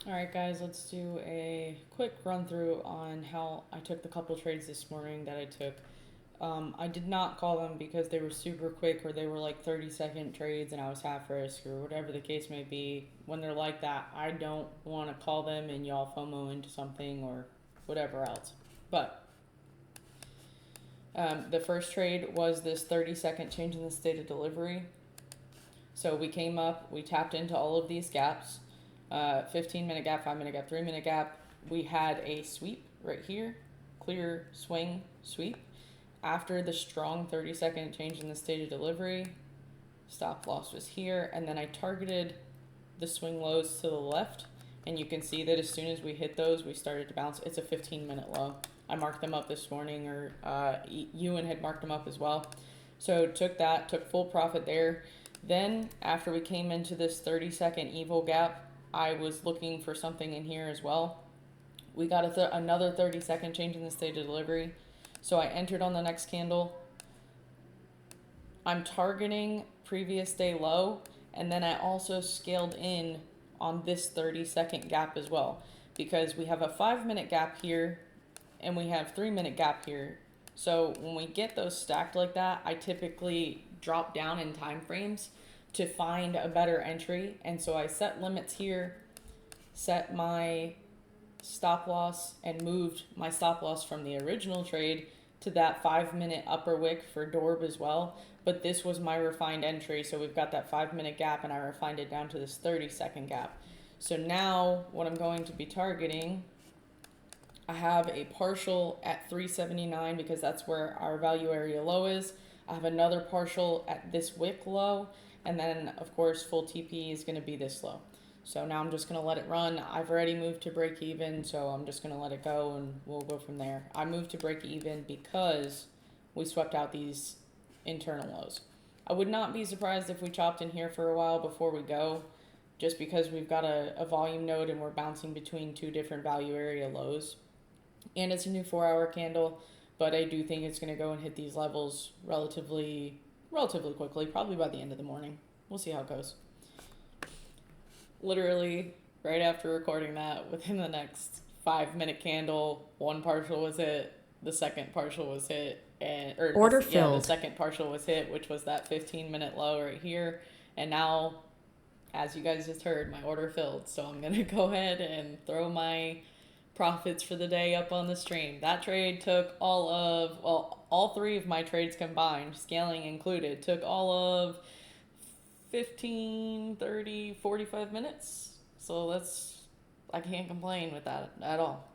All right, guys, let's do a quick run through on how I took the couple trades this morning that I took. I did not call them because they were super quick or they were like 30-second trades and I was half risk or whatever the case may be. When they're like that, I don't want to call them and y'all FOMO into something or whatever else. But the first trade was this 30-second change in the state of delivery. So we came up, we tapped into all of these gaps, 15-minute gap, 5-minute gap, 3-minute gap. We had a sweep right here, clear swing sweep. After the strong 30-second change in the state of delivery, stop loss was here, and then I targeted the swing lows to the left, and you can see that as soon as we hit those, we started to bounce. It's a 15-minute low. I marked them up this morning, or Ewan had marked them up as well. So took full profit there. Then after we came into this 30-second evil gap, I was looking for something in here as well. We got another 30-second change in the state of delivery. So I entered on the next candle. I'm targeting previous day low, and then I also scaled in on this 30-second gap as well, because we have a 5-minute gap here and we have 3-minute gap here. So when we get those stacked like that, I typically drop down in time frames to find a better entry. And so I set limits here, set my stop loss, and moved my stop loss from the original trade to that 5-minute upper wick for Dorb as well. But this was my refined entry. So we've got that 5-minute gap and I refined it down to this 30-second gap. So now what I'm going to be targeting, I have a partial at 379 because that's where our value area low is. I have another partial at this wick low, and then of course full TP is going to be this low. So now I'm just going to let it run. I've already moved to break even, so I'm just going to let it go and we'll go from there. I moved to break even because we swept out these internal lows. I would not be surprised if we chopped in here for a while before we go, just because we've got a volume node and we're bouncing between two different value area lows. And it's a new 4-hour candle, but I do think it's going to go and hit these levels relatively quickly, probably by the end of the morning. We'll see how it goes. Literally, right after recording that, within the next 5-minute candle, one partial was hit, the second partial was hit, and Order the filled. second partial was hit, which was that 15-minute low right here. And now, as you guys just heard, my order filled. So I'm gonna go ahead and throw my profits for the day up on the stream. That trade took all three of my trades combined, scaling included, took all of 15, 30, 45 minutes. So I can't complain with that at all.